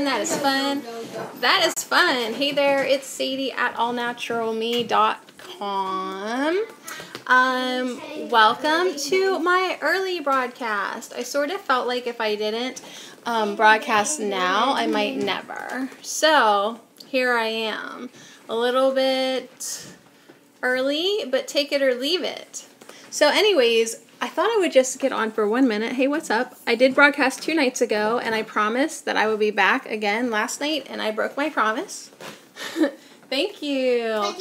fun. That is fun. That is fun. Hey there, it's Sadie at allnaturalme.com. Welcome to my early broadcast. I sort of felt like if I didn't broadcast now, I might never. So here I am. A little bit early, but take it or leave it. So anyways, I thought I would just get on for 1 minute. Hey, what's up? I did broadcast 2 nights ago, and I promised that I would be back again last night, and I broke my promise. Thank you.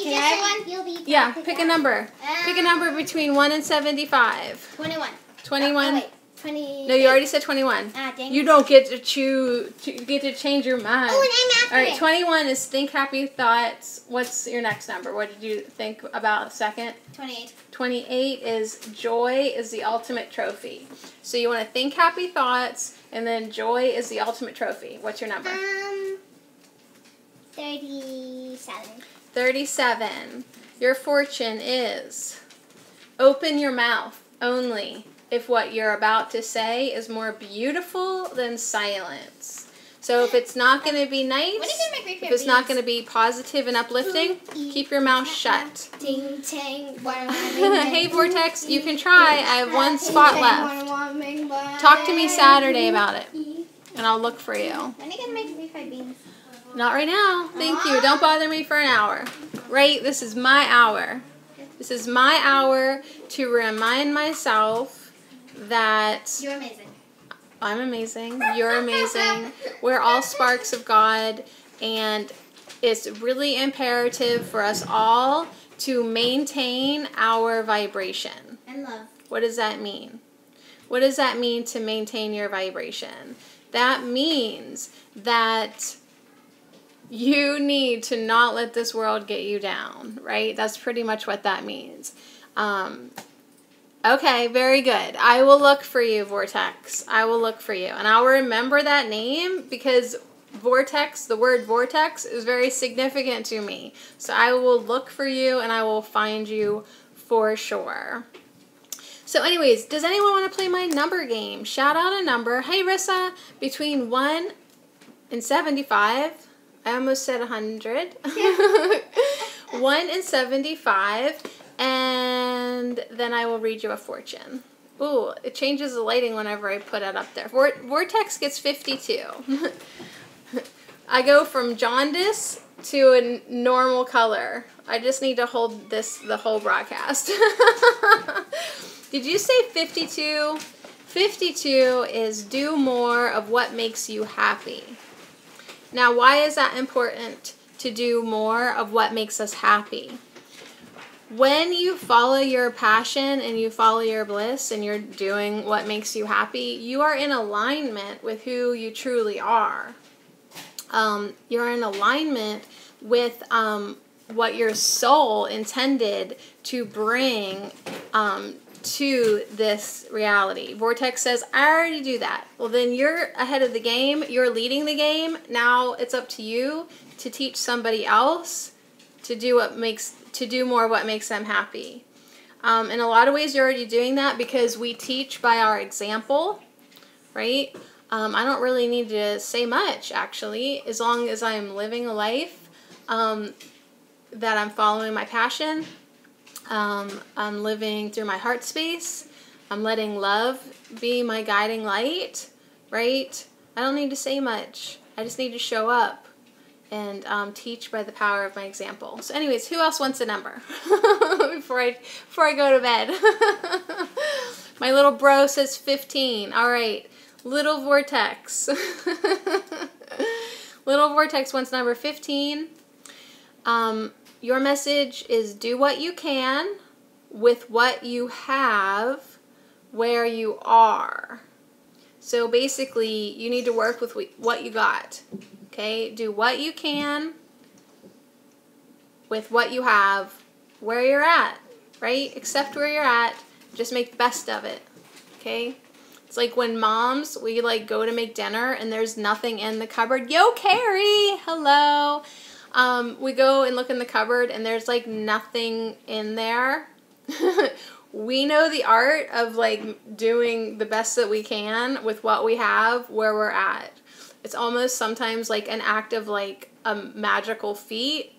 Yeah, pick a number. Pick a number between 1 and 75. 21. 21? Oh, wait. 20. No, you already said 21. Dang. You don't get to choose. Get to change your mind. Oh, and I'm after All right, it. 21 is think happy thoughts. What's your next number? What did you think about a second? 28. 28 is joy is the ultimate trophy. So you want to think happy thoughts, and then joy is the ultimate trophy. What's your number? 37. 37. Your fortune is open your mouth only if what you're about to say is more beautiful than silence. So if it's not going to be nice, What are you gonna make me if it's not going to be positive and uplifting, keep your mouth shut. Ting, ting. Hey Vortex, you can try. I have 1 spot left. Talk to me Saturday about it, and I'll look for you. When are you going to make refried beans? Not right now. Thank you. Don't bother me for an hour. Right? This is my hour. This is my hour to remind myself that You're amazing. I'm amazing. You're amazing. We're all sparks of God, and it's really imperative for us all to maintain our vibration. And love. What does that mean? What does that mean to maintain your vibration? That means that you need to not let this world get you down, right? That's pretty much what that means. Okay, very good. I will look for you, Vortex. I will look for you. And I'll remember that name because Vortex, the word vortex, is very significant to me. So I will look for you and I will find you for sure. So anyways, does anyone want to play my number game? Shout out a number. Hey, Rissa, between 1 and 75. I almost said 100. 1 and 75. And then I will read you a fortune. Ooh, it changes the lighting whenever I put it up there. Vortex gets 52. I go from jaundice to a normal color. I just need to hold this the whole broadcast. Did you say 52? 52 is do more of what makes you happy. Now, why is that important to do more of what makes us happy? When you follow your passion and you follow your bliss and you're doing what makes you happy, you are in alignment with who you truly are. You're in alignment with what your soul intended to bring to this reality. Vortex says, I already do that. Well, then you're ahead of the game. You're leading the game. Now it's up to you to teach somebody else to do more of what makes them happy. In a lot of ways, you're already doing that because we teach by our example, right? I don't really need to say much, actually, as long as I'm living a life that I'm following my passion. I'm living through my heart space. I'm letting love be my guiding light, right? I don't need to say much. I just need to show up and teach by the power of my example. So anyways, who else wants a number before I go to bed? My little bro says 15. All right, little Vortex. Little Vortex wants number 15. Your message is do what you can with what you have where you are. So basically, you need to work with what you got. Okay, do what you can with what you have where you're at, right? Accept where you're at. Just make the best of it, okay? It's like when moms, we like go to make dinner and there's nothing in the cupboard. Yo, Carrie, hello. We go and look in the cupboard and there's like nothing in there. We know the art of like doing the best that we can with what we have where we're at. It's almost sometimes like an act of like a magical feat.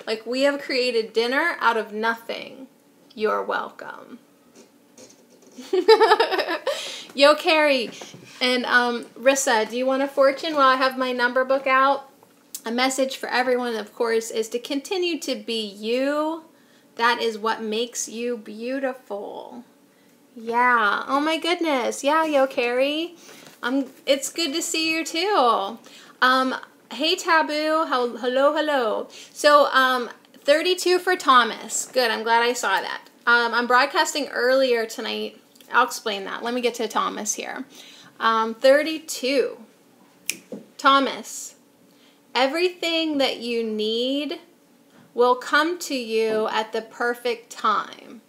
Like, we have created dinner out of nothing. You're welcome. Yo, Carrie and Rissa, do you want a fortune while I have my number book out? A message for everyone, of course, is to continue to be you. That is what makes you beautiful. Yeah. Oh my goodness. Yeah, Yo, Carrie. It's good to see you too. Hey, Taboo. Hello, hello. So, 32 for Thomas. Good. I'm glad I saw that. I'm broadcasting earlier tonight. I'll explain that. Let me get to Thomas here. 32. Thomas, everything that you need will come to you at the perfect time.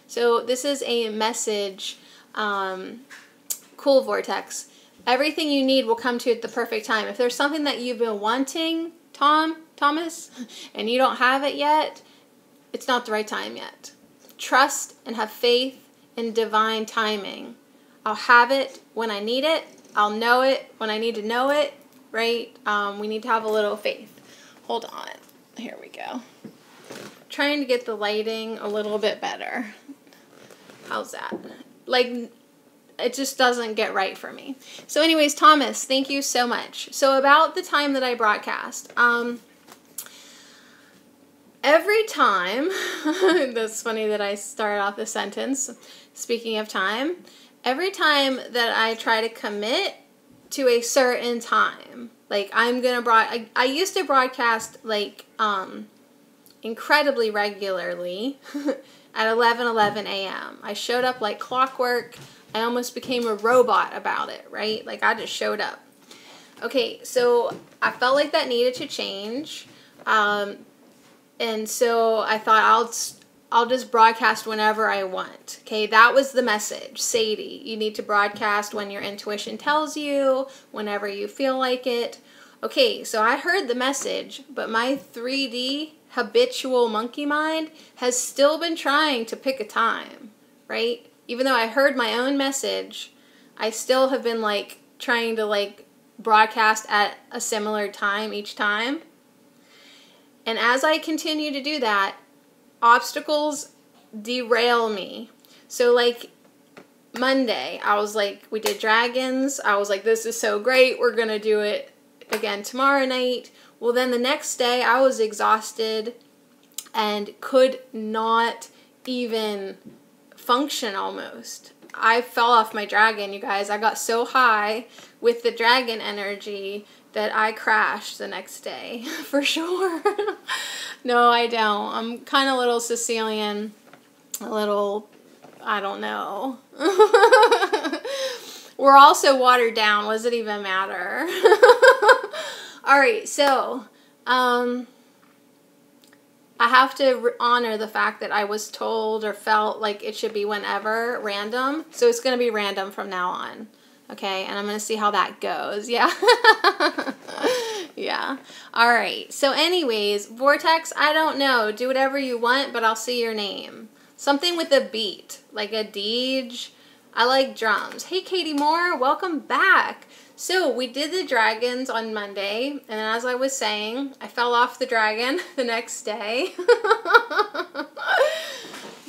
So this is a message, cool Vortex. Everything you need will come to you at the perfect time. If there's something that you've been wanting, Thomas, and you don't have it yet, it's not the right time yet. Trust and have faith in divine timing. I'll have it when I need it. I'll know it when I need to know it, right? We need to have a little faith. Hold on. Here we go. Trying to get the lighting a little bit better. How's that? Like, it just doesn't get right for me. So anyways, Thomas, thank you so much. So about the time that I broadcast, every time, that's funny that I started off the sentence, speaking of time, every time that I try to commit to a certain time, like I'm going to I used to broadcast like incredibly regularly at 11:11 a.m. I showed up like clockwork. I almost became a robot about it, right? Like I just showed up. Okay, so I felt like that needed to change. And so I thought I'll just broadcast whenever I want. Okay, that was the message. Sadie, you need to broadcast when your intuition tells you, whenever you feel like it. Okay, so I heard the message, but my 3D habitual monkey mind has still been trying to pick a time, right? Even though I heard my own message, I still have been like trying to like broadcast at a similar time each time. And as I continue to do that, obstacles derail me. So like Monday, I was like, we did dragons. I was like, this is so great. We're going to do it again tomorrow night. Well, then the next day I was exhausted and could not even function almost. I fell off my dragon, you guys. I got so high with the dragon energy that I crashed the next day, for sure. No, I don't. I'm kind of a little Sicilian, a little, I don't know. We're also watered down. What does it even matter? All right, so I have to honor the fact that I was told or felt like it should be whenever, random. So it's going to be random from now on. Okay, and I'm going to see how that goes. Yeah. Yeah. All right. So anyways, Vortex, I don't know. Do whatever you want, but I'll see your name. Something with a beat, like a deej. I like drums. Hey, Katie Moore, welcome back. So we did the dragons on Monday, and as I was saying, I fell off the dragon the next day.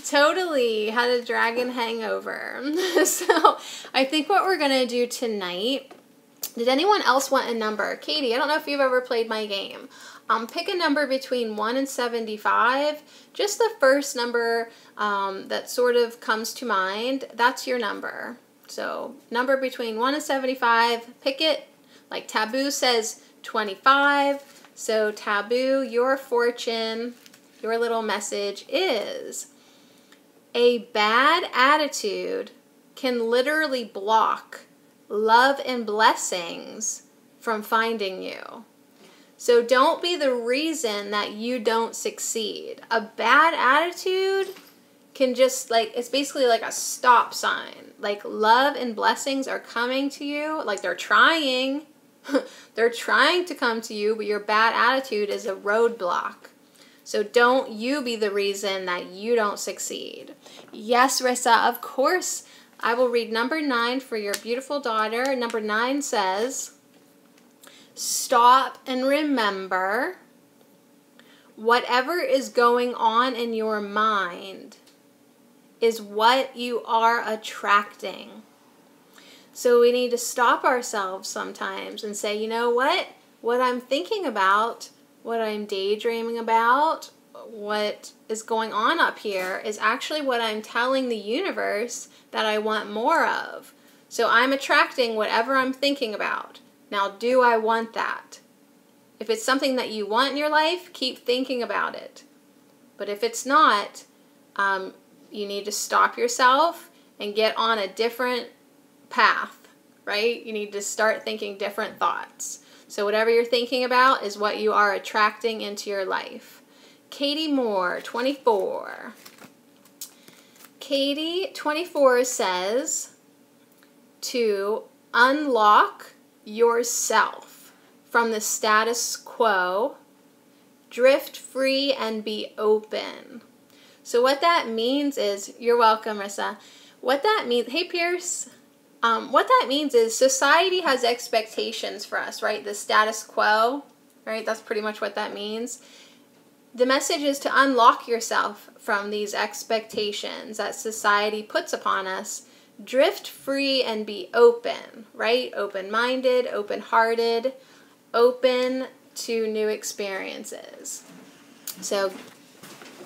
Totally had a dragon hangover. So I think what we're going to do tonight, did anyone else want a number? Katie, I don't know if you've ever played my game. Pick a number between 1 and 75. Just the first number that sort of comes to mind, that's your number. So number between 1 and 75, pick it. Like Taboo says 25. So Taboo, your fortune, your little message is: a bad attitude can literally block love and blessings from finding you. So don't be the reason that you don't succeed. A bad attitude can just like, it's basically like a stop sign. Like love and blessings are coming to you. Like they're trying. They're trying to come to you, but your bad attitude is a roadblock. So don't you be the reason that you don't succeed. Yes, Rissa, of course. I will read number 9 for your beautiful daughter. Number 9 says, stop and remember whatever is going on in your mind is what you are attracting. So we need to stop ourselves sometimes and say, you know what? What I'm thinking about, what I'm daydreaming about, what is going on up here is actually what I'm telling the universe that I want more of. So I'm attracting whatever I'm thinking about. Now, do I want that? If it's something that you want in your life, keep thinking about it. But if it's not, you need to stop yourself and get on a different path, right? You need to start thinking different thoughts. So whatever you're thinking about is what you are attracting into your life. Katie Moore, 24. Katie, 24, says to unlock yourself from the status quo, drift free, and be open. So what that means is, you're welcome, Marissa. What that means, hey Pierce, what that means is society has expectations for us, right? The status quo, right? That's pretty much what that means. The message is to unlock yourself from these expectations that society puts upon us. Drift free and be open, right? Open-minded, open-hearted, open to new experiences. So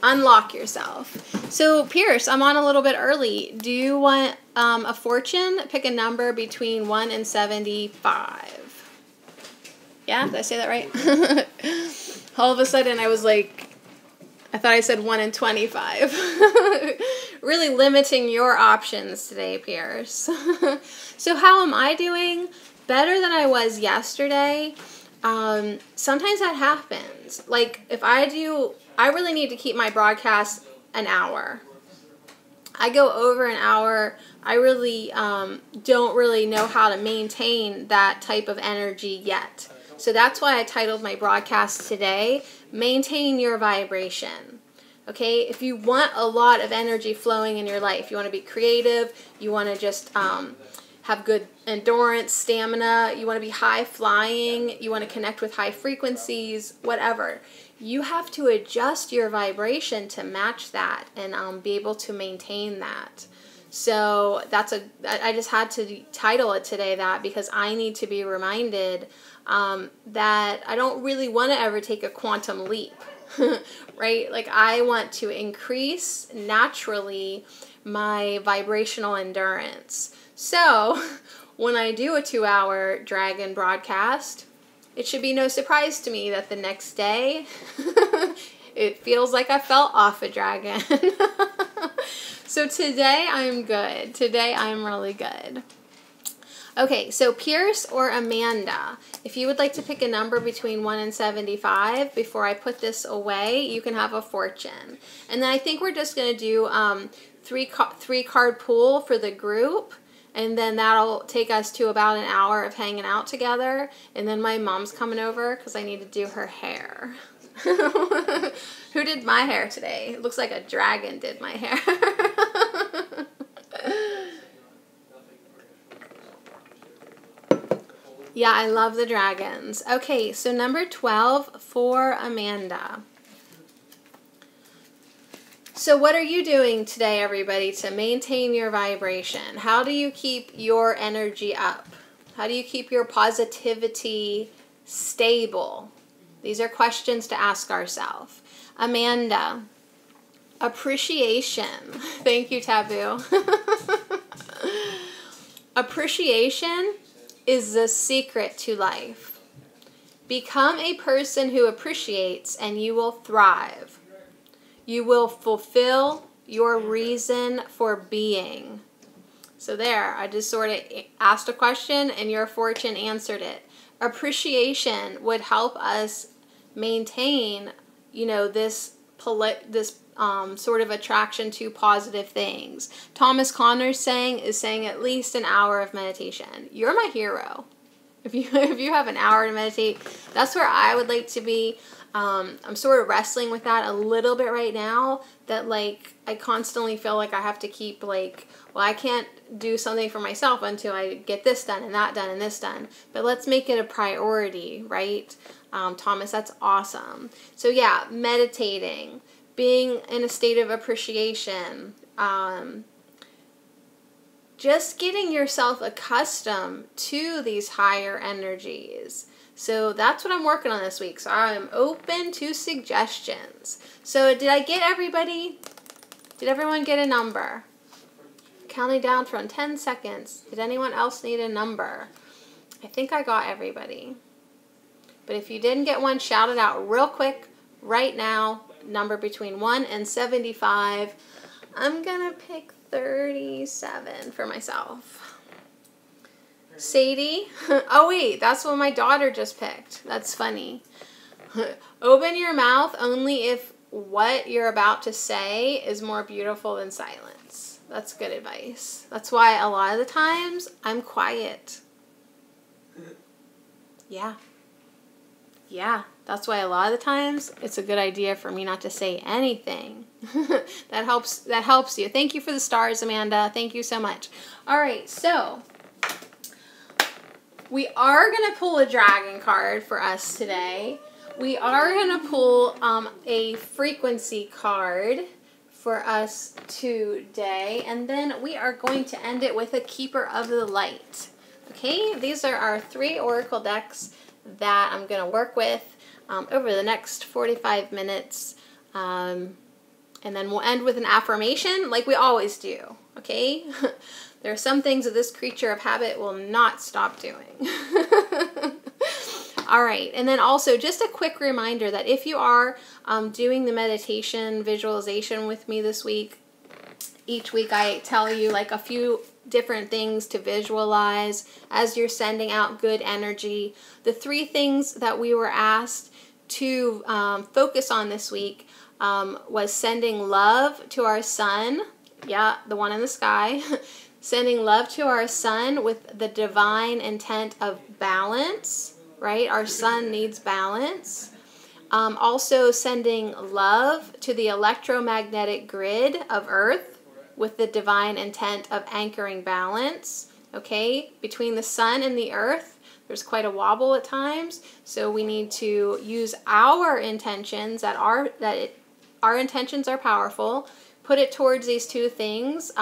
unlock yourself. So Pierce, I'm on a little bit early. Do you want a fortune? Pick a number between 1 and 75. Yeah, did I say that right? All of a sudden I was like, I thought I said 1 and 25. Really limiting your options today, Pierce. So how am I doing? Better than I was yesterday. Sometimes that happens. Like if I really need to keep my broadcast an hour. I go over an hour. I really don't really know how to maintain that type of energy yet. So that's why I titled my broadcast today, Maintain Your Vibration. Okay, if you want a lot of energy flowing in your life, you want to be creative, you want to just have good endurance, stamina, you want to be high flying, you want to connect with high frequencies, whatever. You have to adjust your vibration to match that and be able to maintain that. So I just had to title it today that because I need to be reminded that I don't really want to ever take a quantum leap, right? Like I want to increase naturally my vibrational endurance. So when I do a 2-hour dragon broadcast, it should be no surprise to me that the next day it feels like I fell off a dragon. So today I'm good. Today I'm really good. Okay, so Pierce or Amanda, if you would like to pick a number between 1 and 75 before I put this away, you can have a fortune. And then I think we're just going to do three card pool for the group. And then that'll take us to about an hour of hanging out together. And then my mom's coming over because I need to do her hair. Who did my hair today? It looks like a dragon did my hair. Yeah, I love the dragons. Okay, so number 12 for Amanda. So what are you doing today, everybody, to maintain your vibration? How do you keep your energy up? How do you keep your positivity stable? These are questions to ask ourselves. Amanda, appreciation. Thank you, Taboo. Appreciation is the secret to life. Become a person who appreciates and you will thrive. You will fulfill your reason for being. So there, I just sort of asked a question and your fortune answered it. Appreciation would help us maintain, this sort of attraction to positive things. Thomas Connors is saying at least an hour of meditation. You're my hero. If you have an hour to meditate, that's where I would like to be. I'm sort of wrestling with that a little bit right now, that like I constantly feel like I have to keep like, well, I can't do something for myself until I get this done and that done and this done. But let's make it a priority, right? Thomas, that's awesome. So yeah, meditating, being in a state of appreciation, just getting yourself accustomed to these higher energies. So that's what I'm working on this week. So I'm open to suggestions. So did I get everybody? Did everyone get a number? Counting down from 10 seconds. Did anyone else need a number? I think I got everybody. But if you didn't get one, shout it out real quick right now. Number between 1 and 75. I'm going to pick 37 for myself. Sadie? Oh wait, that's what my daughter just picked. That's funny. Open your mouth only if what you're about to say is more beautiful than silence. That's good advice. That's why a lot of the times I'm quiet. Yeah. Yeah, that's why a lot of the times it's a good idea for me not to say anything. That helps you. Thank you for the stars, Amanda. Thank you so much. All right, so we are going to pull a dragon card for us today. We are going to pull a frequency card for us today. And then we are going to end it with a keeper of the light. Okay, these are our 3 oracle decks that I'm going to work with over the next 45 minutes. And then we'll end with an affirmation like we always do. Okay? There are some things that this creature of habit will not stop doing. All right. And then also just a quick reminder that if you are doing the meditation visualization with me this week, each week I tell you like a few different things to visualize as you're sending out good energy. The 3 things that we were asked to focus on this week was sending love to our sun. Yeah, the one in the sky. Sending love to our sun with the divine intent of balance, right? Our sun needs balance. Also sending love to the electromagnetic grid of Earth with the divine intent of anchoring balance, okay? Between the sun and the Earth, there's quite a wobble at times, so we need to use our intentions our intentions are powerful. Put it towards these 2 things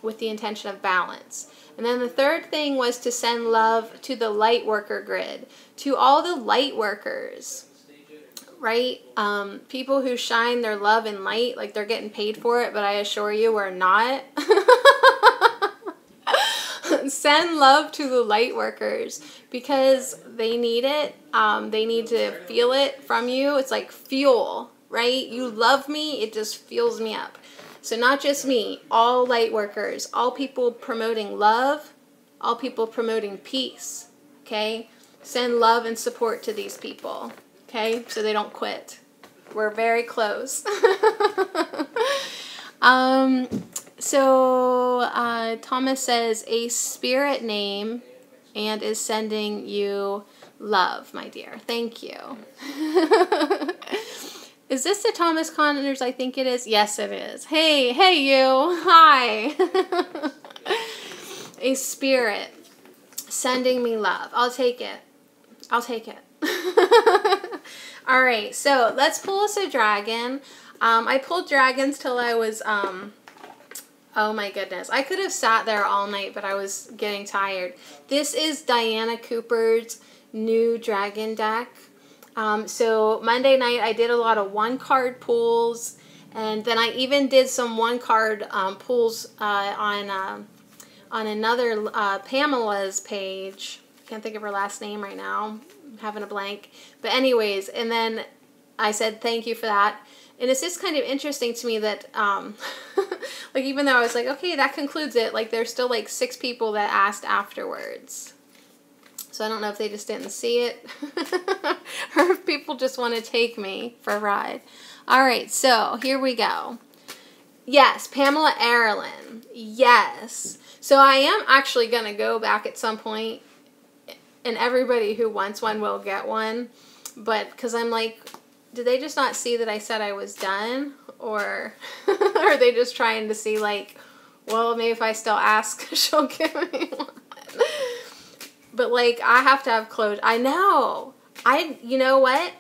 with the intention of balance. And then the 3rd thing was to send love to the light worker grid, to all the light workers, right? People who shine their love and light like they're getting paid for it, but I assure you we're not. Send love to the light workers because they need it. They need to feel it from you. It's like fuel, right? You love me, it just fuels me up. So not just me, all light workers, all people promoting love, all people promoting peace, okay? Send love and support to these people, okay? So they don't quit. We're very close. Thomas says a spirit name and is sending you love, my dear. Thank you. Is this the Thomas Connors? I think it is. Yes, it is. Hey you. Hi. A spirit sending me love. I'll take it. I'll take it. All right, so let's pull us a dragon. I pulled dragons till I was, oh my goodness. I could have sat there all night, but I was getting tired. This is Diana Cooper's new dragon deck. So Monday night I did a lot of 1-card pulls, and then I even did some 1-card pulls on another Pamela's page. Can't think of her last name right now. I'm having a blank. But anyways, and then I said thank you for that. And it's just kind of interesting to me that, like, even though I was like, okay, that concludes it, like, there's still, like, 6 people that asked afterwards. So I don't know if they just didn't see it or if people just want to take me for a ride. All right, so here we go. Yes, Pamela Erlin. Yes. So I am actually going to go back at some point, and everybody who wants one will get one. But because I'm like, did they just not see that I said I was done? Or are they just trying to see, like, well, maybe if I still ask, she'll give me one. But, like, I have to have closure. I know. You know what?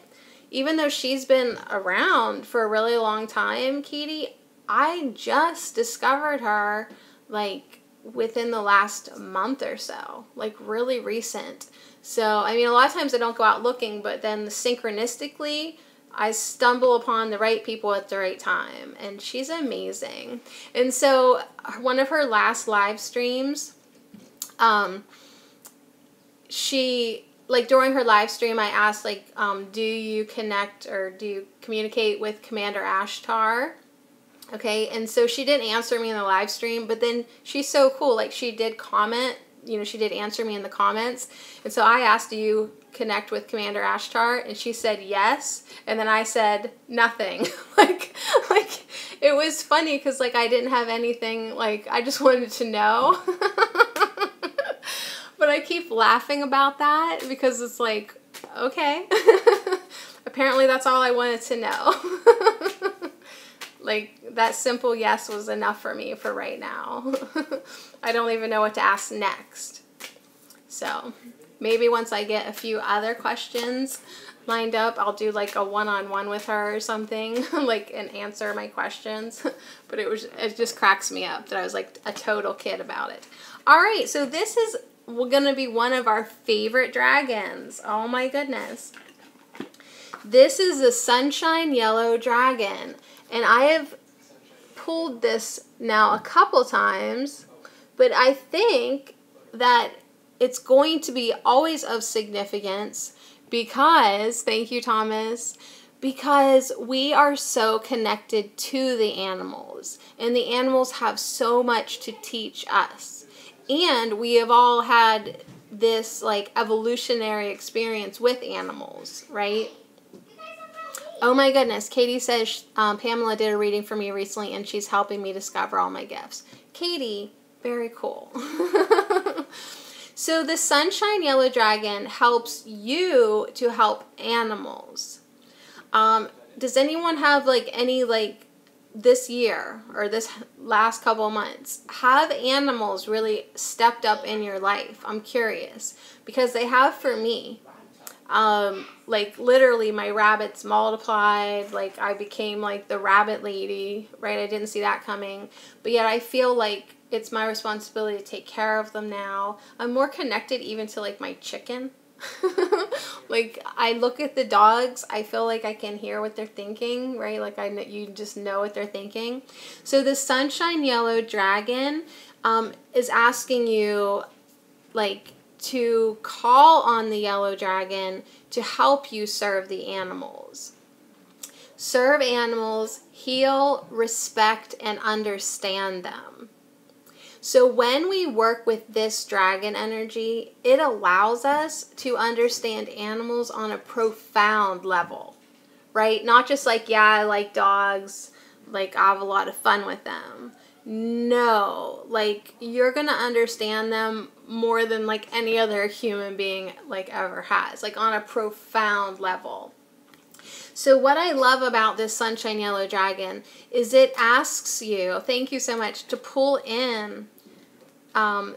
Even though she's been around for a really long time, Katie, I just discovered her, like, within the last month or so. Like, really recent. So, I mean, a lot of times I don't go out looking, but then synchronistically, I stumble upon the right people at the right time. And she's amazing. And so, one of her last live streams, she, like, during her live stream, I asked, like, do you connect or do you communicate with Commander Ashtar? Okay, and so she didn't answer me in the live stream, but then she's so cool. Like, she did comment, you know, she did answer me in the comments. And so I asked, do you connect with Commander Ashtar? And she said yes. And then I said nothing. like, it was funny because, like, I didn't have anything, like, I just wanted to know. But I keep laughing about that because it's like, okay. Apparently that's all I wanted to know. Like, that simple yes was enough for me for right now. I don't even know what to ask next. So, maybe once I get a few other questions lined up, I'll do, like, a one-on-one with her or something, like, and answer my questions. But it just cracks me up that I was, like, a total kid about it. All right, so this is going to be one of our favorite dragons. Oh, my goodness. This is the Sunshine Yellow Dragon. And I have pulled this now a couple times, but I think that it's going to be always of significance because, thank you, Thomas, because we are so connected to the animals, and the animals have so much to teach us. And we have all had this, like, evolutionary experience with animals, right? Oh my goodness, Katie says Pamela did a reading for me recently and she's helping me discover all my gifts. Katie, very cool. So the Sunshine Yellow Dragon helps you to help animals. Does anyone have, like, any, like, this year or this last couple months, have animals really stepped up in your life? I'm curious because they have for me. Like, literally my rabbits multiplied, like, I became, like, the rabbit lady, right? I didn't see that coming, but yet I feel like it's my responsibility to take care of them now. I'm more connected even to, like, my chicken. Like, I look at the dogs, I feel like I can hear what they're thinking, right? Like, you just know what they're thinking. So the Sunshine Yellow Dragon, is asking you, like, to call on the yellow dragon to help you serve the animals. Serve animals, heal, respect, and understand them. So when we work with this dragon energy, it allows us to understand animals on a profound level, right? Not just like, yeah, I like dogs, like, I have a lot of fun with them. No, like, you're going to understand them more than, like, any other human being, like, ever has, like, on a profound level. So what I love about this Sunshine Yellow Dragon is it asks you, thank you so much, to pull in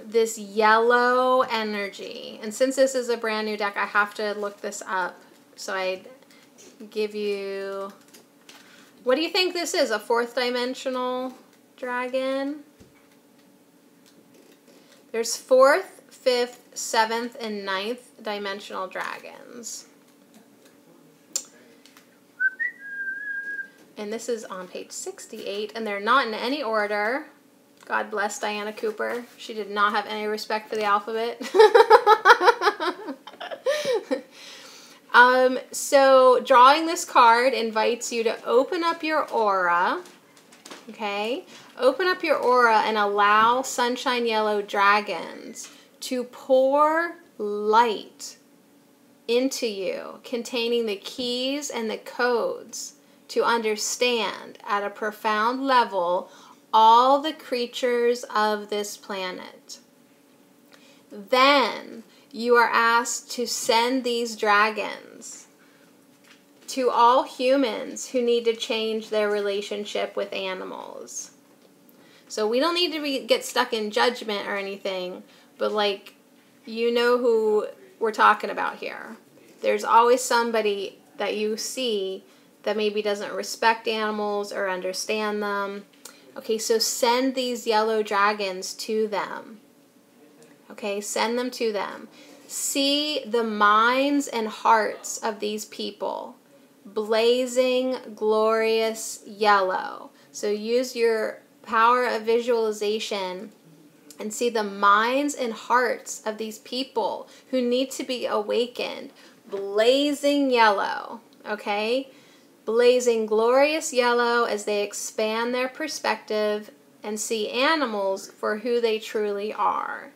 this yellow energy. And since this is a brand new deck, I have to look this up. So I give you, what do you think this is? A fourth dimensional dragon? There's 4th, 5th, 7th, and 9th dimensional dragons. And this is on page 68, and they're not in any order. God bless Diana Cooper. She did not have any respect for the alphabet. So drawing this card invites you to open up your aura. Okay? Open up your aura and allow Sunshine Yellow Dragons to pour light into you, containing the keys and the codes to understand at a profound level all the creatures of this planet. Then you are asked to send these dragons to all humans who need to change their relationship with animals. So we don't need to get stuck in judgment or anything, but like, you know who we're talking about here. There's always somebody that you see that maybe doesn't respect animals or understand them. Okay, so send these yellow dragons to them. Okay, send them to them. See the minds and hearts of these people. Blazing, glorious yellow. So use your power of visualization and see the minds and hearts of these people who need to be awakened. Blazing yellow, okay? Blazing glorious yellow as they expand their perspective and see animals for who they truly are.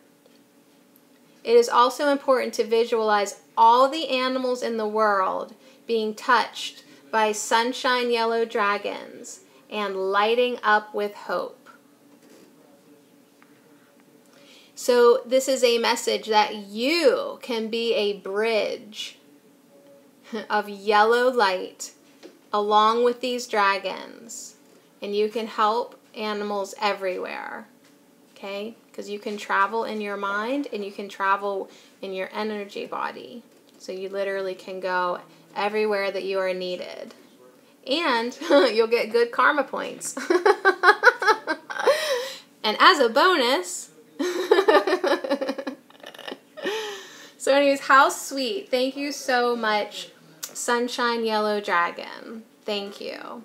It is also important to visualize all the animals in the world being touched by sunshine yellow dragons and lighting up with hope. So this is a message that you can be a bridge of yellow light along with these dragons, and you can help animals everywhere, okay? Because you can travel in your mind and you can travel in your energy body. So you literally can go everywhere that you are needed. And you'll get good karma points. And as a bonus, so anyways, how sweet. Thank you so much, Sunshine Yellow Dragon. Thank you.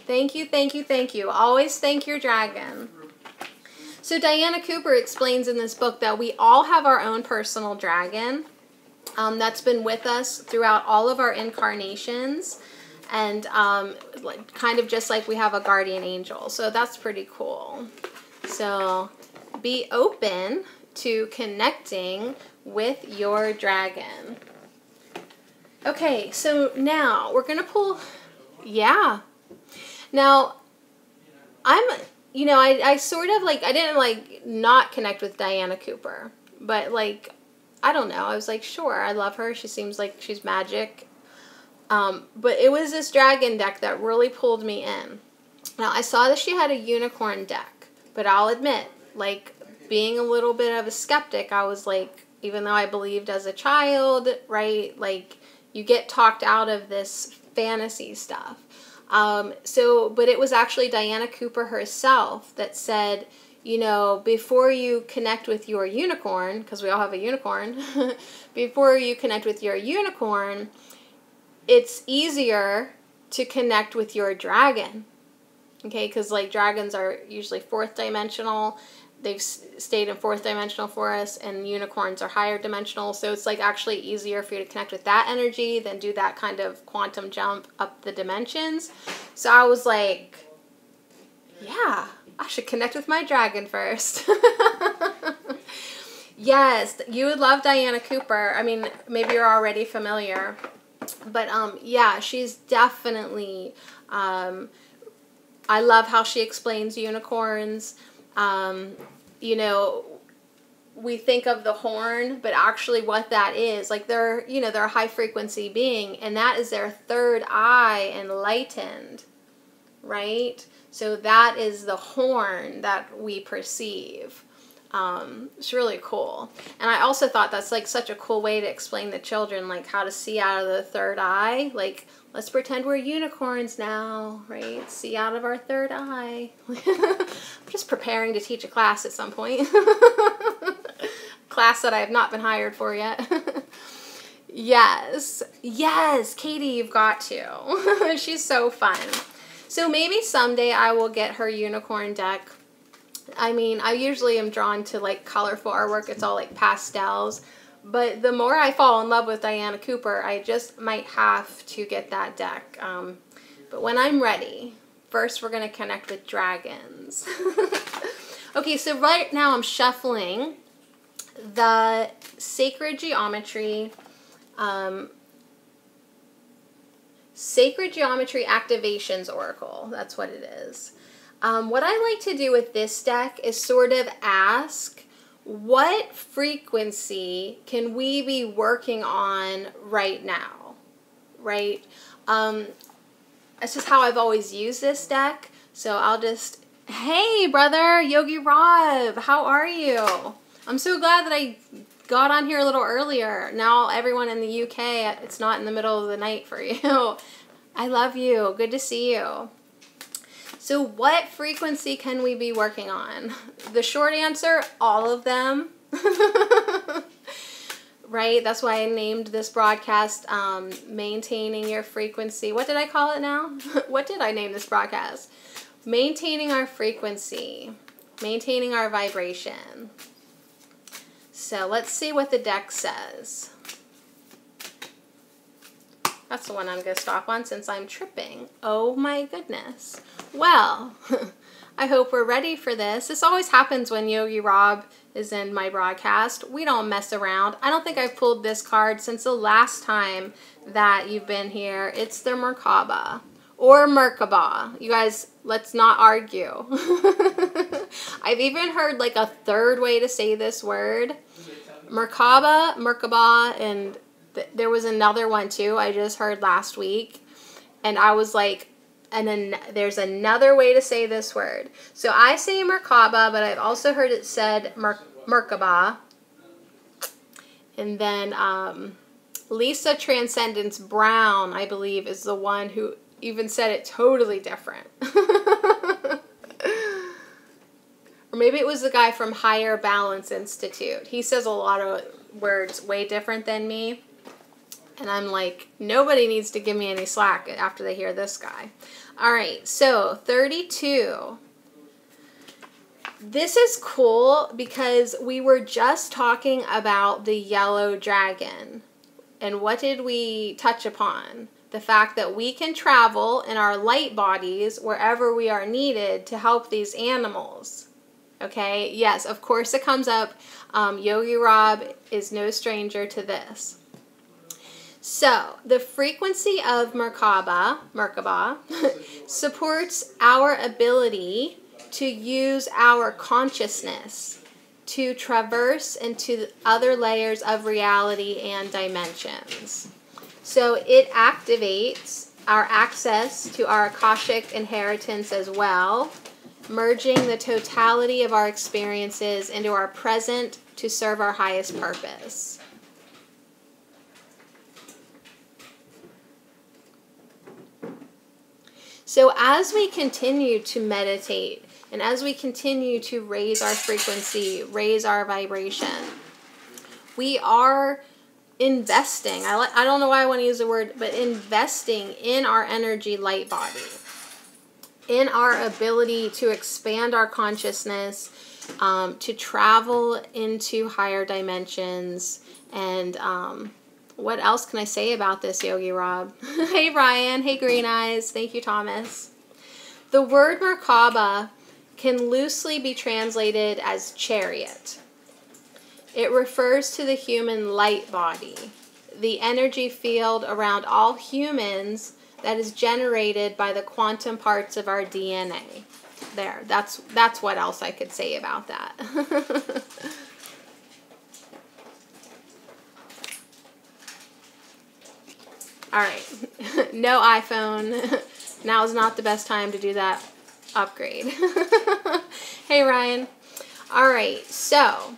Thank you, thank you, thank you. Always thank your dragon. So Diana Cooper explains in this book that we all have our own personal dragon that's been with us throughout all of our incarnations, and kind of just like we have a guardian angel. So that's pretty cool. So be open to connecting with your dragon. Okay, so now we're going to pull, yeah. Now, I sort of like, I didn't like not connect with Diana Cooper, but like, I don't know. I was like, sure, I love her. She seems like she's magic. But it was this dragon deck that really pulled me in. Now, I saw that she had a unicorn deck, but I'll admit, like, being a little bit of a skeptic, I was like, even though I believed as a child, right, like, you get talked out of this fantasy stuff. But it was actually Diana Cooper herself that said, you know, before you connect with your unicorn, because we all have a unicorn, before you connect with your unicorn, it's easier to connect with your dragon. Okay, because like dragons are usually fourth dimensional. They've stayed in fourth dimensional for us, and unicorns are higher dimensional. So it's like actually easier for you to connect with that energy than do that kind of quantum jump up the dimensions. So I was like, yeah, I should connect with my dragon first. Yes, you would love Diana Cooper. I mean, maybe you're already familiar. But yeah, she's definitely, I love how she explains unicorns. You know, we think of the horn, but actually what that is, like they're a high frequency being, and that is their third eye enlightened, right? So that is the horn that we perceive. It's really cool. And I also thought that's like such a cool way to explain to children, like how to see out of the third eye. Like, let's pretend we're unicorns now, right? See out of our third eye. I'm just preparing to teach a class at some point. Class that I have not been hired for yet. Yes, Katie, you've got to. She's so fun. So maybe someday I will get her unicorn deck. I mean, I usually am drawn to like colorful artwork. It's all like pastels. But the more I fall in love with Diana Cooper, I just might have to get that deck. But when I'm ready, first we're going to connect with dragons. Okay, so right now I'm shuffling the Sacred Geometry Activations Oracle. That's what it is. What I like to do with this deck is sort of ask, what frequency can we be working on right now? right? It's just how I've always used this deck. So I'll just, hey brother, Yogi Rob, how are you? I'm so glad that I got on here a little earlier. Now everyone in the UK, it's not in the middle of the night for you. I love you. Good to see you. So what frequency can we be working on? The short answer, all of them. Right? That's why I named this broadcast Maintaining Your Frequency. What did I call it now? What did I name this broadcast? Maintaining our frequency. Maintaining our vibration. So let's see what the deck says. That's the one I'm going to stop on since I'm tripping. Oh my goodness. Well, I hope we're ready for this. This always happens when Yogi Rob is in my broadcast. We don't mess around. I don't think I've pulled this card since the last time that you've been here. It's the Merkaba or Merkaba. You guys, let's not argue. I've even heard like a third way to say this word. Merkaba, Merkaba, and there was another one too I just heard last week. And I was like, and then there's another way to say this word. So I say Merkaba, but I've also heard it said Merkaba. And then Lisa Transcendence Brown, I believe, is the one who even said it totally different. Or maybe it was the guy from Higher Balance Institute. He says a lot of words way different than me. And I'm like, nobody needs to give me any slack after they hear this guy. All right, so 32. This is cool because we were just talking about the yellow dragon. And what did we touch upon? The fact that we can travel in our light bodies wherever we are needed to help these animals. Okay, yes, of course it comes up. Yogi Rob is no stranger to this. So, the frequency of Merkaba supports our ability to use our consciousness to traverse into other layers of reality and dimensions. So, it activates our access to our Akashic inheritance as well, merging the totality of our experiences into our present to serve our highest purpose. So as we continue to meditate and as we continue to raise our frequency, raise our vibration, we are investing. I don't know why I want to use the word, but investing in our energy light body, in our ability to expand our consciousness, to travel into higher dimensions, and what else can I say about this, Yogi Rob? Hey, Ryan. Hey, Green Eyes. Thank you, Thomas. The word Merkaba can loosely be translated as chariot. It refers to the human light body, the energy field around all humans that is generated by the quantum parts of our DNA. There. That's what else I could say about that. All right, no iPhone. Now is not the best time to do that upgrade. Hey, Ryan. All right, so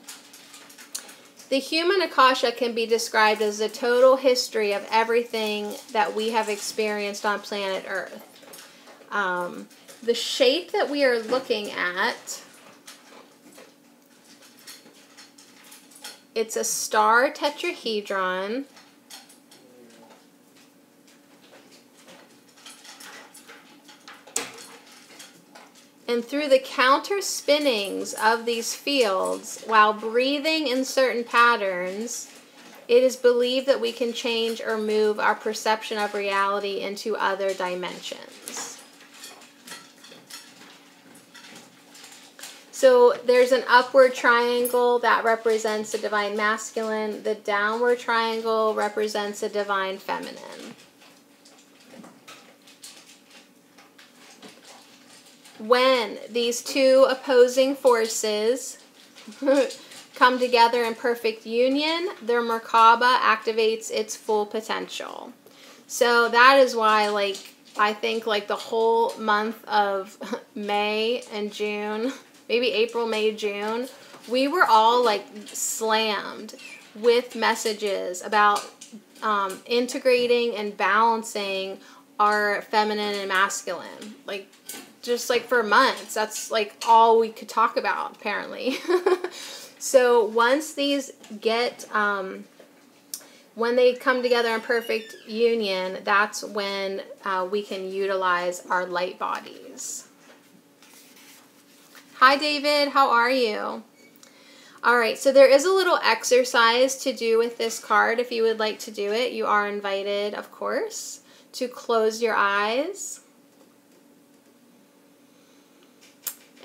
the human Akasha can be described as the total history of everything that we have experienced on planet Earth. The shape that we are looking at, it's a star tetrahedron. And through the counter spinnings of these fields, while breathing in certain patterns, it is believed that we can change or move our perception of reality into other dimensions. So there's an upward triangle that represents the divine masculine. The downward triangle represents the divine feminine. When these two opposing forces come together in perfect union, their Merkaba activates its full potential. So that is why, like, I think like the whole month of May and June, maybe April, May, June, we were all like slammed with messages about integrating and balancing our feminine and masculine. Like, just like for months, that's like all we could talk about, apparently. So once these get, when they come together in perfect union, that's when we can utilize our light bodies. Hi, David. How are you? All right, so there is a little exercise to do with this card. If you would like to do it, you are invited, of course, to close your eyes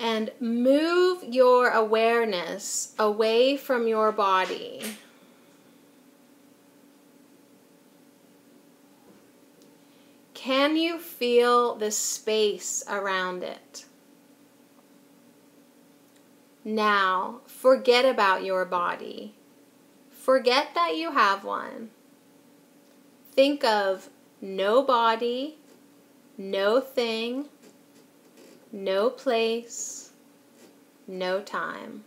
and move your awareness away from your body. Can you feel the space around it? Now, forget about your body. Forget that you have one. Think of no body, no thing, no place, no time.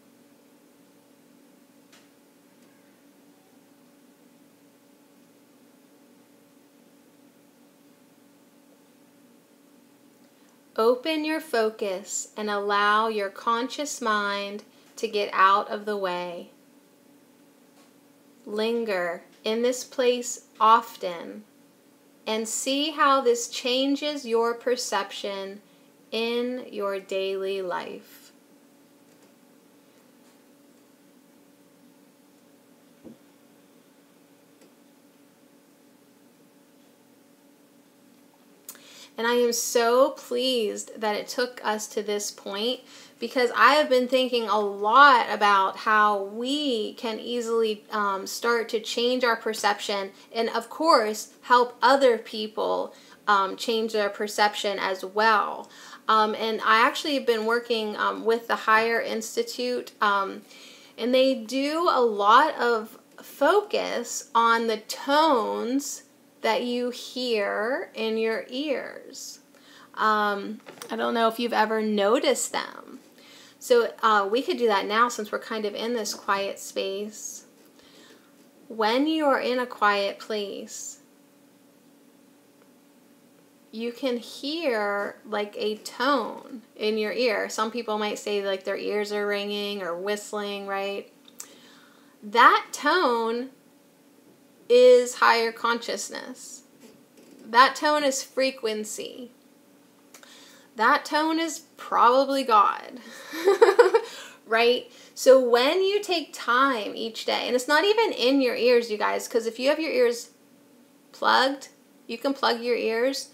Open your focus and allow your conscious mind to get out of the way. Linger in this place often and see how this changes your perception in your daily life. And I am so pleased that it took us to this point, because I have been thinking a lot about how we can easily start to change our perception and, of course, help other people change their perception as well. And I actually have been working with the Higher Institute, and they do a lot of focus on the tones that you hear in your ears. I don't know if you've ever noticed them. So we could do that now since we're kind of in this quiet space. When you are in a quiet place, you can hear like a tone in your ear. Some people might say like their ears are ringing or whistling, right? That tone is higher consciousness. That tone is frequency. That tone is probably God, right? So when you take time each day, and it's not even in your ears, you guys, because if you have your ears plugged, you can plug your ears,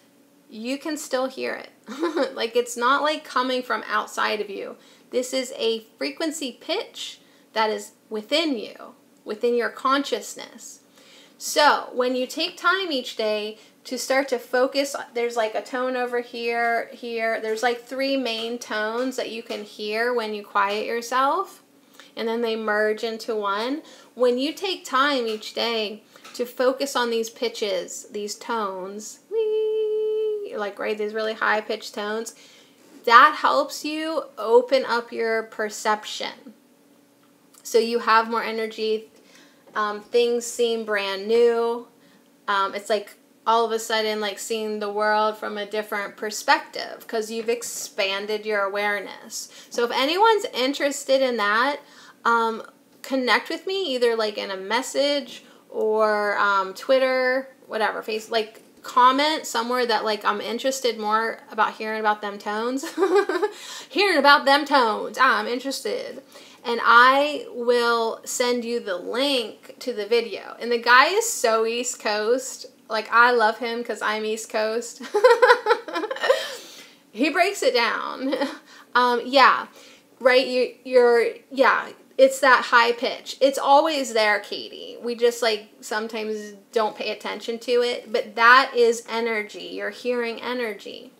you can still hear it. Like, it's not like coming from outside of you. This is a frequency pitch that is within you, within your consciousness. So when you take time each day to start to focus, there's like a tone over here, here. There's like 3 main tones that you can hear when you quiet yourself, and then they merge into one. When you take time each day to focus on these pitches, these tones, like, right, these really high pitched tones, that helps you open up your perception. So you have more energy. Things seem brand new. It's like all of a sudden like seeing the world from a different perspective because you've expanded your awareness. So if anyone's interested in that, connect with me either like in a message or Twitter, whatever, like comment somewhere that like I'm interested more about hearing about them tones. Hearing about them tones. I'm interested. And I will send you the link to the video. And the guy is so East Coast. Like, I love him because I'm East Coast. He breaks it down. Yeah, right? Yeah, it's that high pitch. It's always there, Katie. We just, like, sometimes don't pay attention to it. But that is energy. You're hearing energy.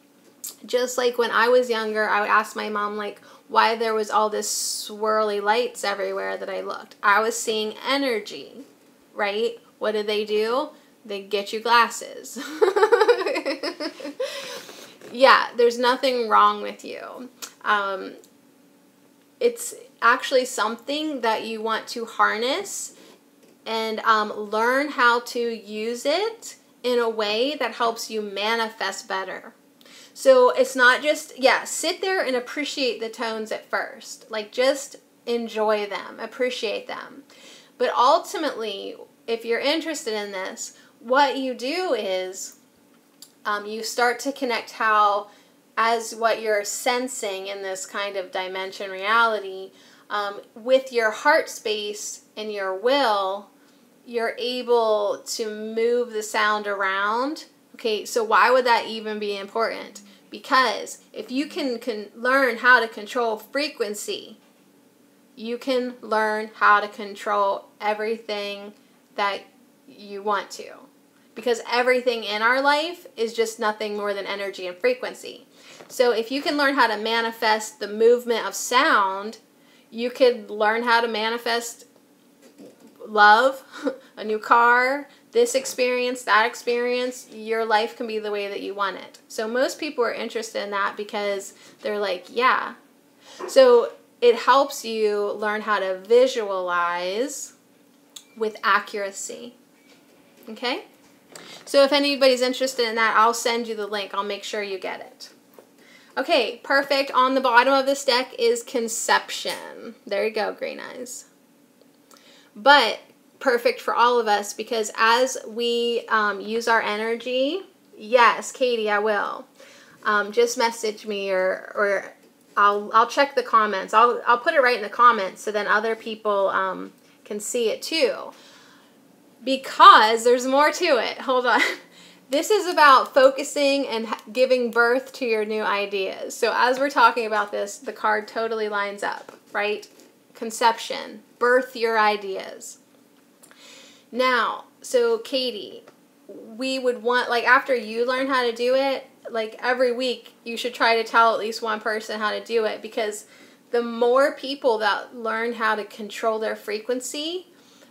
Just like when I was younger, I would ask my mom, like, why there was all this swirly lights everywhere that I looked. I was seeing energy, right? What did they do? They get you glasses. Yeah, there's nothing wrong with you. It's actually something that you want to harness and learn how to use it in a way that helps you manifest better. So it's not just, yeah, sit there and appreciate the tones at first. Like, just enjoy them, appreciate them. But ultimately, if you're interested in this, what you do is you start to connect how, as what you're sensing in this kind of dimension reality, with your heart space and your will, you're able to move the sound around. Okay, so why would that even be important? Because if you can learn how to control frequency, you can learn how to control everything that you want to. Because everything in our life is just nothing more than energy and frequency. So if you can learn how to manifest the movement of sound, you could learn how to manifest love, a new car, this experience, that experience. Your life can be the way that you want it. So most people are interested in that because they're like, yeah. So it helps you learn how to visualize with accuracy. Okay? So if anybody's interested in that, I'll send you the link. I'll make sure you get it. Okay, perfect. On the bottom of this deck is Conception. There you go, Green Eyes. But perfect for all of us, because as we use our energy, yes, Katie, I will. Just message me or I'll check the comments. I'll put it right in the comments so then other people can see it too. Because there's more to it. Hold on. This is about focusing and giving birth to your new ideas. So as we're talking about this, the card totally lines up, right? Conception. Birth your ideas. Now, so Katie, we would want, like, after you learn how to do it, like every week you should try to tell at least one person how to do it, because the more people that learn how to control their frequency,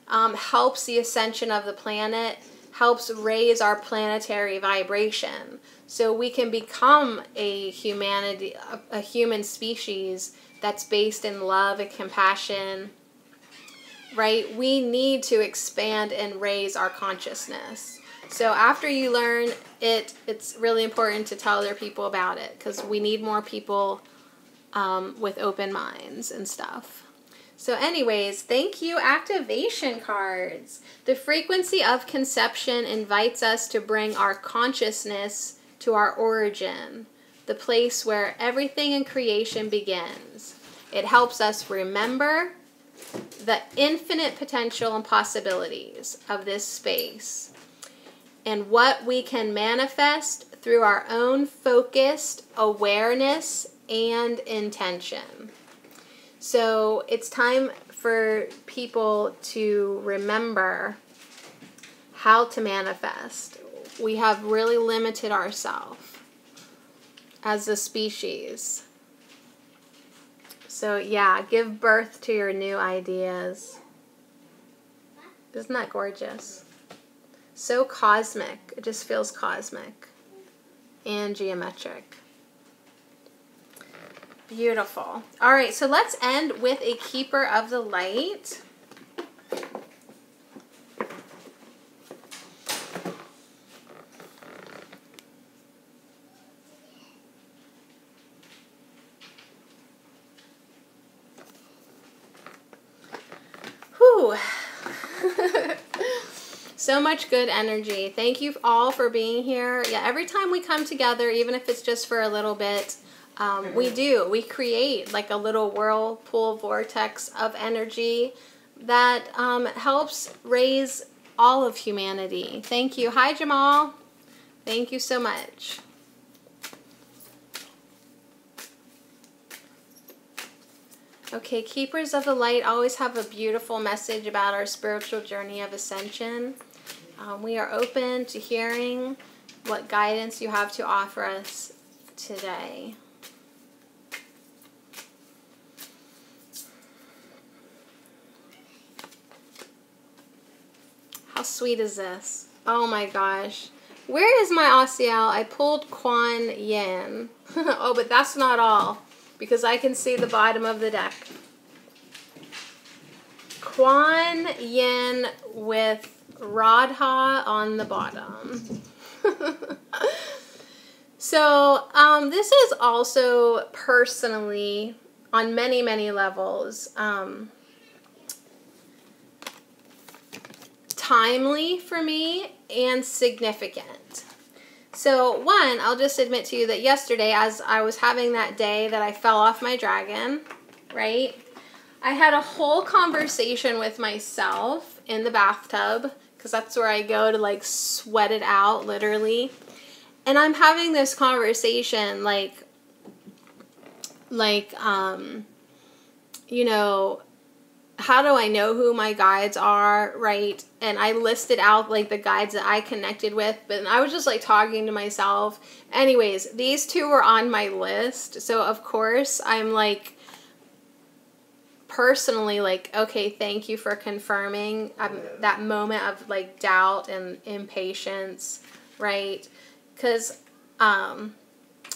helps the ascension of the planet, helps raise our planetary vibration. So we can become a human species that's based in love and compassion, right? We need to expand and raise our consciousness. So after you learn it, it's really important to tell other people about it, because we need more people with open minds and stuff. So anyways, thank you, activation cards. The frequency of conception invites us to bring our consciousness to our origin, the place where everything in creation begins. It helps us remember the infinite potential and possibilities of this space and what we can manifest through our own focused awareness and intention. So it's time for people to remember how to manifest. We have really limited ourselves as a species. So yeah, give birth to your new ideas. Isn't that gorgeous? So cosmic. It just feels cosmic and geometric. Beautiful. All right, so let's end with a Keeper of the Light. Whew. So much good energy. Thank you all for being here. Yeah, every time we come together, even if it's just for a little bit, we create like a little whirlpool vortex of energy that helps raise all of humanity. Thank you. Hi, Jamal. Thank you so much. Okay, Keepers of the Light always have a beautiful message about our spiritual journey of ascension. We are open to hearing what guidance you have to offer us today. How sweet is this? Oh my gosh. Where is my Asiel? I pulled Kuan Yin. Oh, but that's not all, because I can see the bottom of the deck. Kuan Yin with Radha on the bottom. So, this is also personally, on many, many levels, timely for me and significant. So, one, I'll just admit to you that yesterday, as I was having that day that I fell off my dragon, right, I had a whole conversation with myself in the bathtub, because that's where I go to, like, sweat it out, literally. And I'm having this conversation, you know, how do I know who my guides are, right? And I listed out, like, the guides that I connected with, but I was just, like, talking to myself. Anyways, these two were on my list, so, of course, I'm, like, personally, like, okay, thank you for confirming that moment of, like, doubt and impatience, right? Because, I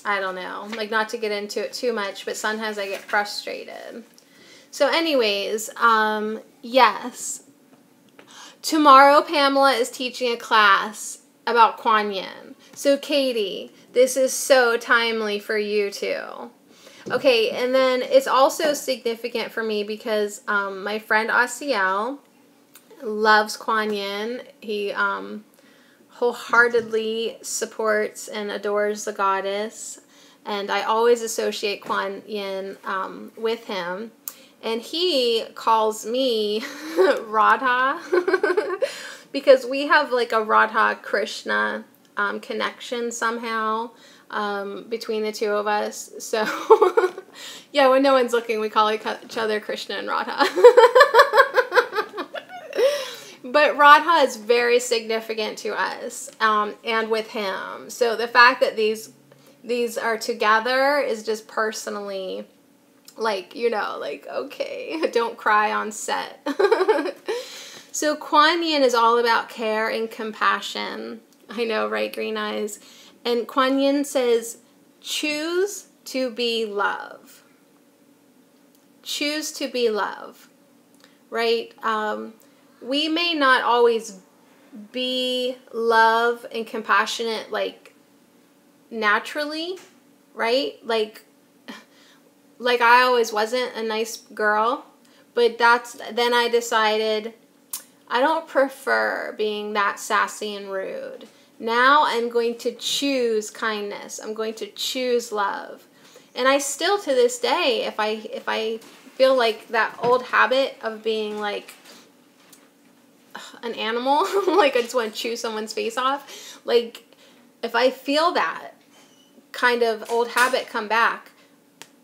don't know, like, not to get into it too much, but sometimes I get frustrated. So anyways, yes. Tomorrow, Pamela is teaching a class about Kuan Yin. So, Katie, this is so timely for you, too. Okay, and then it's also significant for me because my friend Asiel loves Kuan Yin. He wholeheartedly supports and adores the goddess, and I always associate Kuan Yin with him. And he calls me Radha because we have, like, a Radha-Krishna connection somehow between the two of us. So, yeah, when no one's looking, we call each other Krishna and Radha. But Radha is very significant to us and with him. So the fact that these are together is just personally, like, you know, like, okay, don't cry on set. So Kuan Yin is all about care and compassion. I know, right, Green Eyes? And Kuan Yin says, choose to be love. Choose to be love, right? We may not always be love and compassionate, like, naturally, right? Like I always wasn't a nice girl, but then I decided I don't prefer being that sassy and rude. Now I'm going to choose kindness. I'm going to choose love. And I still, to this day, if I feel like that old habit of being, like, an animal, like, I just want to chew someone's face off, like, if I feel that kind of old habit come back,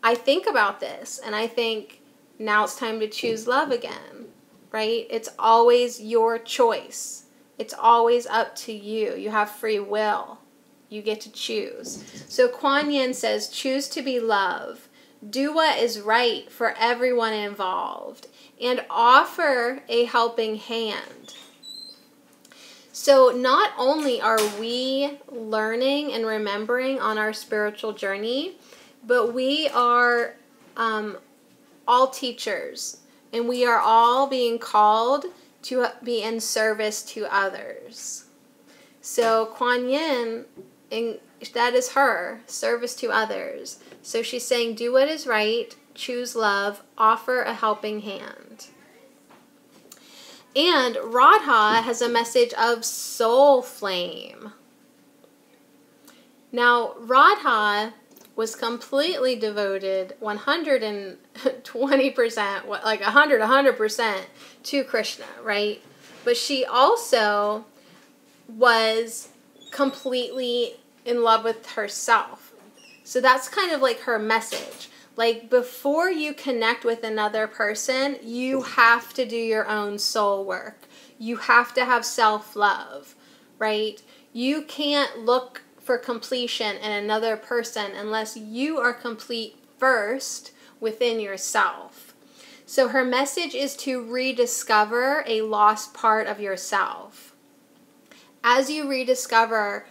I think about this, and I think, now it's time to choose love again, right? It's always your choice. It's always up to you. You have free will. You get to choose. So Kuan Yin says, choose to be love. Do what is right for everyone involved. And offer a helping hand. So not only are we learning and remembering on our spiritual journey, but we are all teachers, and we are all being called to be in service to others. So Kuan Yin, that is her, service to others. So she's saying, do what is right, choose love, offer a helping hand. And Radha has a message of soul flame. Now, Radha was completely devoted 120%, like 100% to Krishna, right? But she also was completely in love with herself. So that's kind of like her message. Like, before you connect with another person, you have to do your own soul work. You have to have self-love, right? You can't look for completion in another person unless you are complete first within yourself. So her message is to rediscover a lost part of yourself. as you rediscover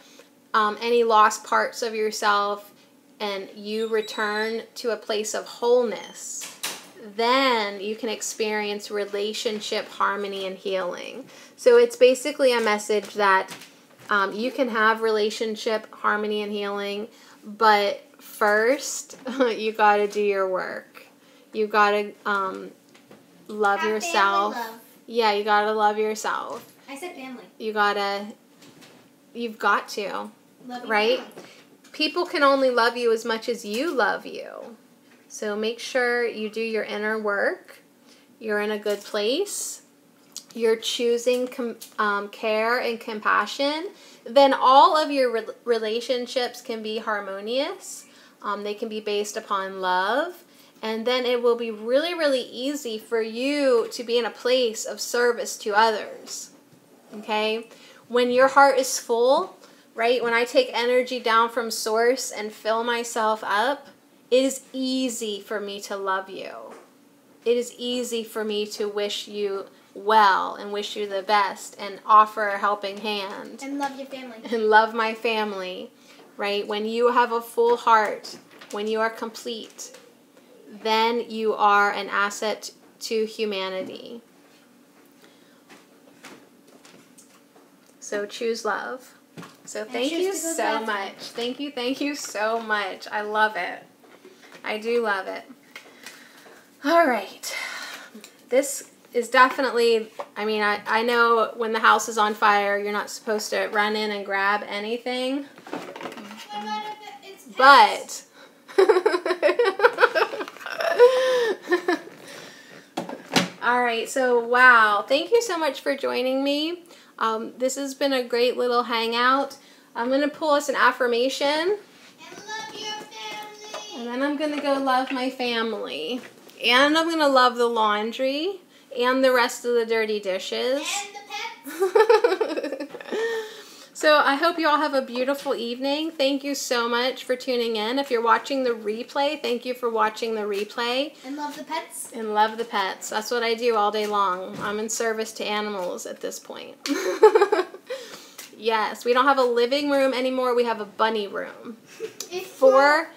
any lost parts of yourself and you return to a place of wholeness, then you can experience relationship harmony and healing. So it's basically a message that you can have relationship harmony and healing, but first you got to do your work. You got to love yourself. Love. Yeah, you got to love yourself. I said family. You've got to, Love right? family. People can only love you as much as you love you. So make sure you do your inner work. You're in a good place. You're choosing care and compassion. Then all of your relationships can be harmonious. They can be based upon love. And then it will be really, really easy for you to be in a place of service to others. Okay? When your heart is full, right? When I take energy down from source and fill myself up, it is easy for me to love you. It is easy for me to wish you well and wish you the best and offer a helping hand. And love your family. And love my family, right? When you have a full heart, when you are complete, then you are an asset to humanity. So choose love. So thank you so much. Thank you so much. I love it. I do love it. All right. This is definitely, I mean, I know when the house is on fire, you're not supposed to run in and grab anything. But all right, so wow, thank you so much for joining me. This has been a great little hangout. I'm going to pull us an affirmation. And love your family. And then I'm going to go love my family. And I'm going to love the laundry and the rest of the dirty dishes. And the pets. So I hope you all have a beautiful evening. Thank you so much for tuning in. If you're watching the replay, thank you for watching the replay. And love the pets. And love the pets. That's what I do all day long. I'm in service to animals at this point. Yes, we don't have a living room anymore. We have a bunny room. Four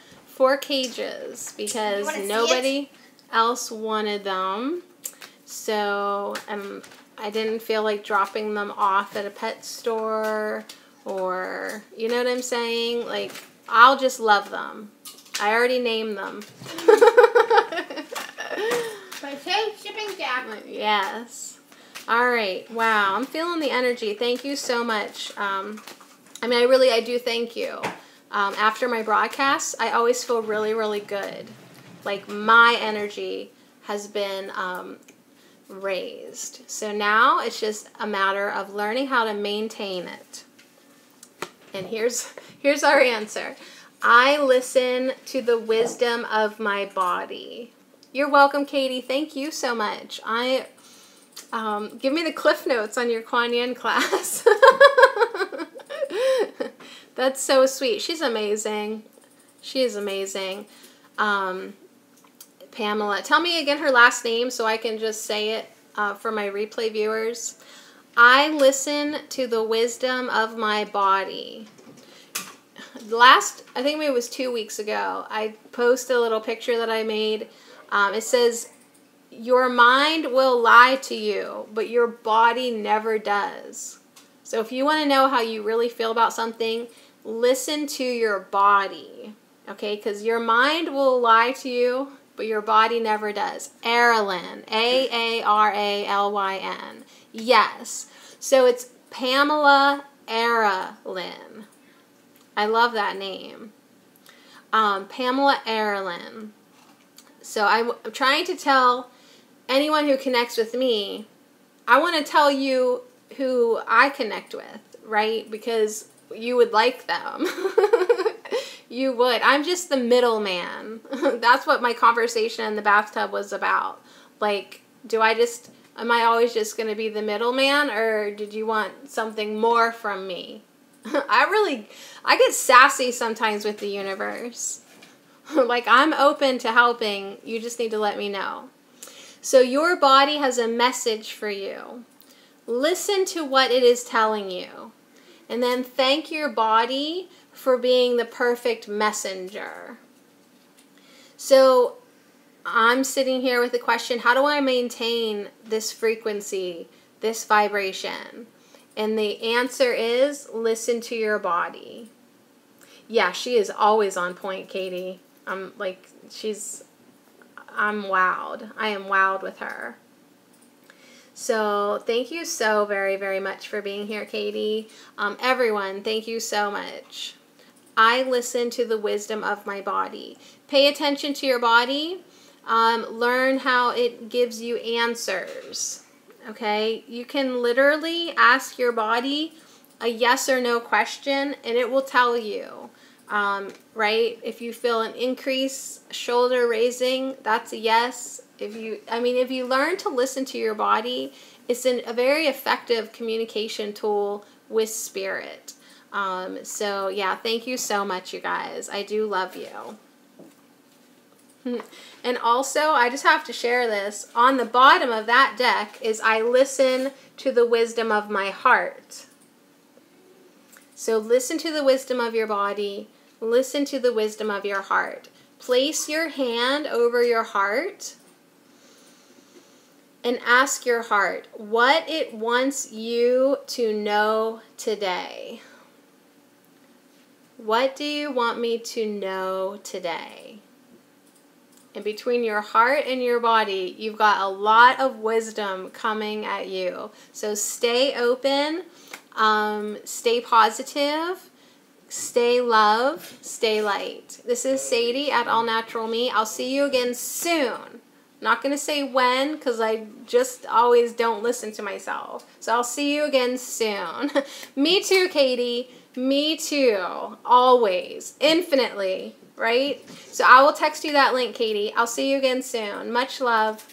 cages because nobody else wanted them. So I didn't feel like dropping them off at a pet store or, you know what I'm saying? Like, I'll just love them. I already named them. By Safe Shipping Jack. Yes. All right. Wow. I'm feeling the energy. Thank you so much. I mean, I do thank you. After my broadcasts, I always feel really, really good. Like, my energy has been raised. So now it's just a matter of learning how to maintain it. And here's our answer. I listen to the wisdom of my body. You're welcome, Katie. Thank you so much. Give me the cliff notes on your Kuan Yin class. That's so sweet. She's amazing. She is amazing. Pamela. Tell me again her last name so I can just say it for my replay viewers. I listen to the wisdom of my body. I think it was 2 weeks ago, I posted a little picture that I made. It says, your mind will lie to you, but your body never does. So if you want to know how you really feel about something, listen to your body. Okay, because your mind will lie to you, but your body never does. Aaralyn, Aaralyn. Yes. So it's Pamela Aaralyn. I love that name. Pamela Aaralyn. So I'm trying to tell anyone who connects with me, I want to tell you who I connect with, right? Because you would like them. You would. I'm just the middleman. That's what my conversation in the bathtub was about. Like, am I always just going to be the middleman, or did you want something more from me? I get sassy sometimes with the universe. Like, I'm open to helping. You just need to let me know. So your body has a message for you. Listen to what it is telling you. And then thank your body for being the perfect messenger. So I'm sitting here with the question, how do I maintain this frequency, this vibration? And the answer is listen to your body. Yeah, she is always on point, Katie. I'm wowed. I am wowed with her. So thank you so very, very much for being here, Katie. Everyone, thank you so much. I listen to the wisdom of my body. Pay attention to your body. Learn how it gives you answers. Okay? You can literally ask your body a yes or no question, and it will tell you. Right? If you feel an increase, shoulder raising, that's a yes. If you learn to listen to your body, it's a very effective communication tool with spirit. So yeah, thank you so much, you guys. I do love you. And also, I just have to share this. On the bottom of that deck is I listen to the wisdom of my heart. So listen to the wisdom of your body. Listen to the wisdom of your heart. Place your hand over your heart and ask your heart what it wants you to know today. What do you want me to know today? And between your heart and your body, you've got a lot of wisdom coming at you. So stay open, stay positive, stay love, stay light. This is Sadie at All Natural Me. I'll see you again soon. Not going to say when, because I just always don't listen to myself. So I'll see you again soon. Me too, Katie. Me too. Always. Infinitely. Right? So I will text you that link, Katie. I'll see you again soon. Much love.